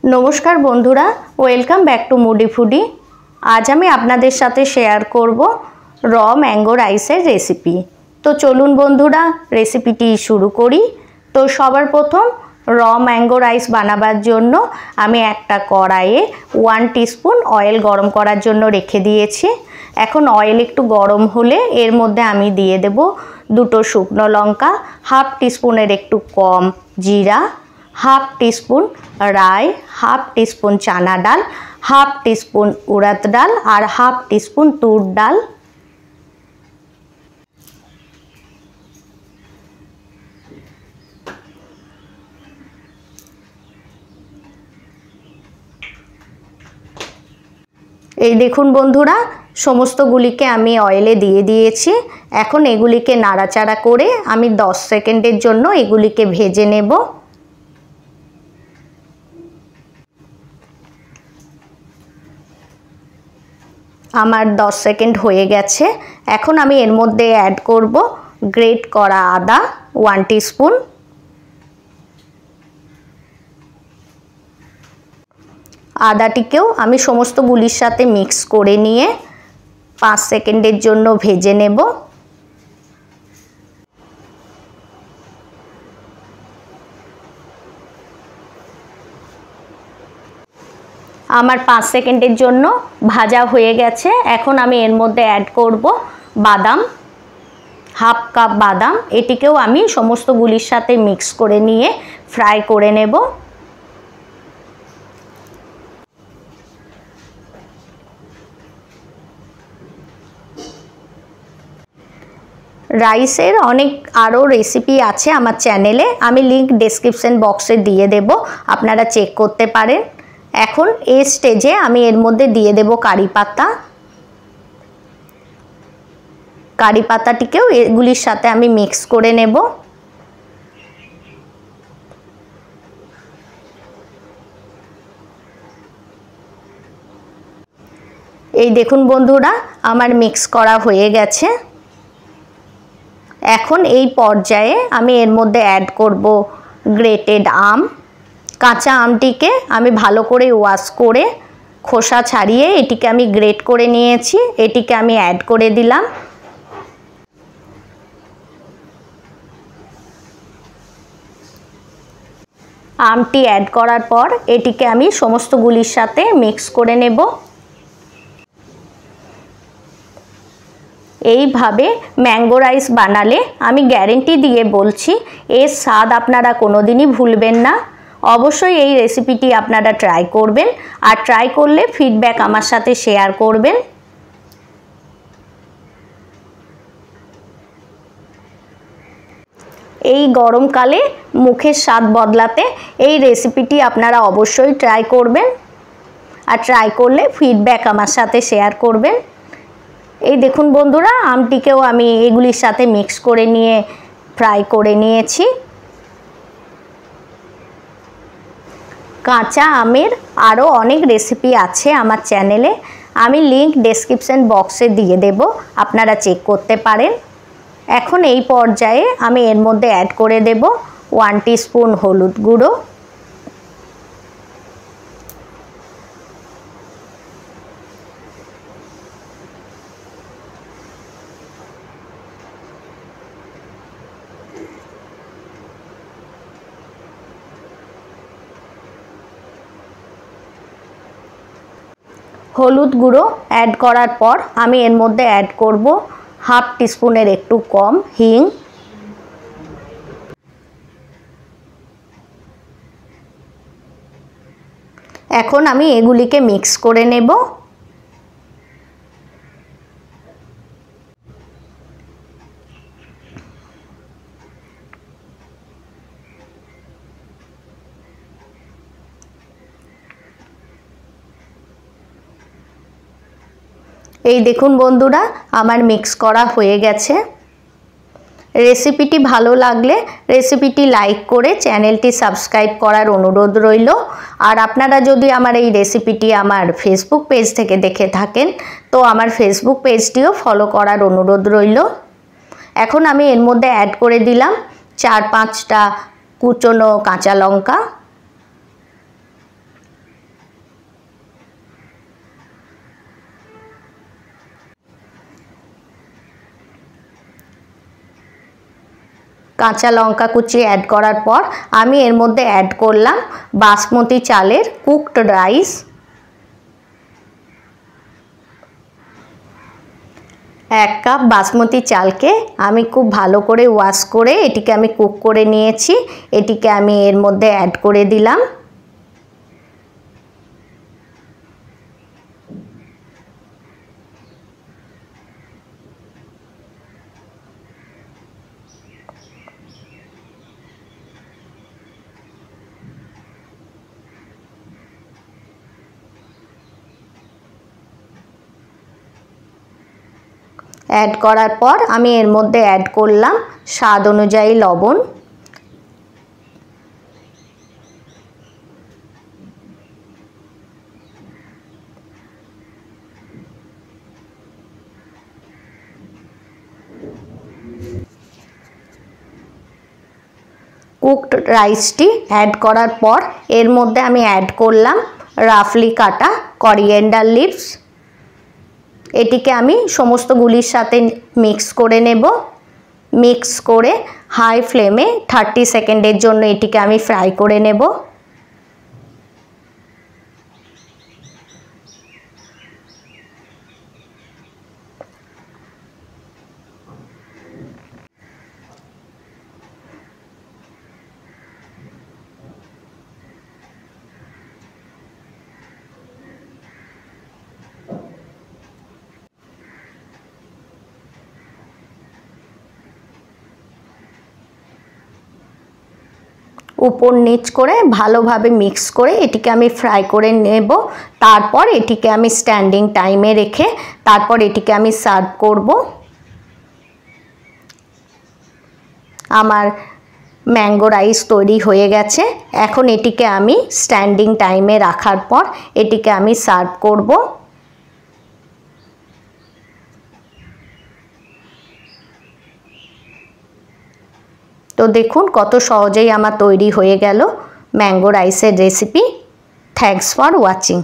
नमस्कार बंधुरा welcome back to मुडी फूडी। आज आमी आपनादेर साथे शेयर करब र मैंगो राइसेर रेसिपि। तो चलुन बंधुरा रेसिपिटी शुरू करी। तो सबार प्रथम र मैंगो राइस बानाबार जोन्नो आमी एकटा कड़ाइए 1 टीस्पून अयेल गरम करार जोन्नो रेखे दिएछि। एखन अयेल एकटु गरम होले एर मध्य आमी दिए देब दुटो शुकनो लंका, हाफ टीस्पूनेर एकटु कम जिरा, हाफ टीस्पून राई, हाफ टीस्पून चाना डाल, हाफ टीस्पून उड़द डाल और हाफ टीस्पून तुर डाल। এই দেখুন বন্ধুরা সমস্তগুলিকে আমি অয়েলে দিয়ে দিয়েছি। এখন এগুলিকে নাড়াচাড়া করে আমি 10 সেকেন্ডের জন্য এগুলিকে ভেজে নেব। আমার 10 সেকেন্ড হয়ে গেছে। এখন আমি এর মধ্যে অ্যাড করব গ্রেট করা আদা 1 টিস্পুন, আদাটিকেও আমি সমস্ত গুলির সাথে মিক্স করে নিয়ে 5 সেকেন্ডের জন্য ভেজে নেব। আমার 5 সেকেন্ডের জন্য ভাজা হয়ে গেছে। এখন আমি এর মধ্যে অ্যাড করব বাদাম, হাফ কাপ বাদাম। এটিকেও আমি সমস্ত গুলির সাথে মিক্স করে নিয়ে ফ্রাই করে নেব। রাইসের অনেক আরও রেসিপি আছে আমার চ্যানেলে, আমি লিংক ডেসক্রিপশন বক্সে দিয়ে দেব, আপনারা চেক করতে পারেন। এখন এই স্টেজে আমি এর মধ্যে দিয়ে দেব কারি পাতা। কারি পাতাটিকেও এগুলির সাথে আমি মিক্স করে নেব। এই দেখুন বন্ধুরা আমার মিক্স করা হয়ে গেছে। এখন এই পর্যায়ে আমি এর মধ্যে অ্যাড করব গ্রেটেড আম। কাঁচা আমটিকে আমি ভালো করে ওয়াশ করে খোসা ছাড়িয়ে এটিকে আমি গ্রেট করে নিয়েছি। এটিকে আমি অ্যাড করে দিলাম। আমটি অ্যাড করার পর এটিকে আমি সমস্ত গুলির সাথে মিক্স করে নেব। এইভাবে ম্যাঙ্গো রাইস বানালে আমি গ্যারেন্টি দিয়ে বলছি এর স্বাদ আপনারা কোনোদিনই ভুলবেন না। অবশ্যই এই রেসিপিটি আপনারা ট্রাই করবেন, আর ট্রাই করলে ফিডব্যাক আমার সাথে শেয়ার করবেন। এই গরমকালে মুখের স্বাদ বদলাতে এই রেসিপিটি আপনারা অবশ্যই ট্রাই করবেন, আর ট্রাই করলে ফিডব্যাক আমার সাথে শেয়ার করবেন। এই দেখুন বন্ধুরা আমটিকেও আমি এগুলির সাথে মিক্স করে নিয়ে ফ্রাই করে নিয়েছি। কাঁচা আমের আরও অনেক রেসিপি আছে আমার চ্যানেলে, আমি লিংক ডেসক্রিপশন বক্সে দিয়ে দেব, আপনারা চেক করতে পারেন। এখন এই পর্যায়ে আমি এর মধ্যে অ্যাড করে দেব 1 টিস্পুন হলুদ গুঁড়ো, হলুদ গুঁড়ো অ্যাড করার পর আমি এর মধ্যে অ্যাড করব হাফ টিস্পুনের একটু কম হিং, এখন আমি এগুলিকে মিক্স করে নেব। এই দেখুন বন্ধুরা আমার মিক্স করা হয়ে গেছে। রেসিপিটি ভালো লাগলে রেসিপিটি লাইক করে চ্যানেলটি সাবস্ক্রাইব করার অনুরোধ রইল। আর আপনারা যদি আমার এই রেসিপিটি আমার ফেসবুক পেজ থেকে দেখে থাকেন তো আমার ফেসবুক পেজটিও ফলো করার অনুরোধ রইল। এখন আমি এর মধ্যে অ্যাড করে দিলাম 4-5টা কুচনো কাঁচা লঙ্কা, কাঁচা লঙ্কা কুচি অ্যাড করার পর আমি এর মধ্যে অ্যাড করলাম বাসমতি চালের কুকড রাইস। এক কাপ বাসমতি চালকে আমি খুব ভালো করে ওয়াশ করে এটিকে আমি কুক করে নিয়েছি। এটিকে আমি এর মধ্যে অ্যাড করে দিলাম। অ্যাড করার পর আমি এর মধ্যে অ্যাড করলাম স্বাদ অনুযায়ী লবণ। কুকড রাইসটি অ্যাড করার পর এর মধ্যে আমি অ্যাড করলাম রাফলি কাটা করিয়েন্ডার লিভস। এটিকে আমি সমস্ত গুলির সাথে মিক্স করে নেব। মিক্স করে হাই ফ্লেমে 30 সেকেন্ডের জন্য এটিকে আমি ফ্রাই করে নেব। উপর নিচ করে ভালোভাবে মিক্স করে এটিকে আমি ফ্রাই করে নেব। তারপর এটিকে আমি স্ট্যান্ডিং টাইমে রেখে তারপর এটিকে আমি সার্ভ করব। আমার ম্যাঙ্গো রাইস তৈরি হয়ে গেছে। এখন এটিকে আমি স্ট্যান্ডিং টাইমে রাখার পর এটিকে আমি সার্ভ করব। তো দেখুন কত সহজেই আমার তৈরি হয়ে গেল ম্যাঙ্গো রাইসের রেসিপি। Thanks for watching.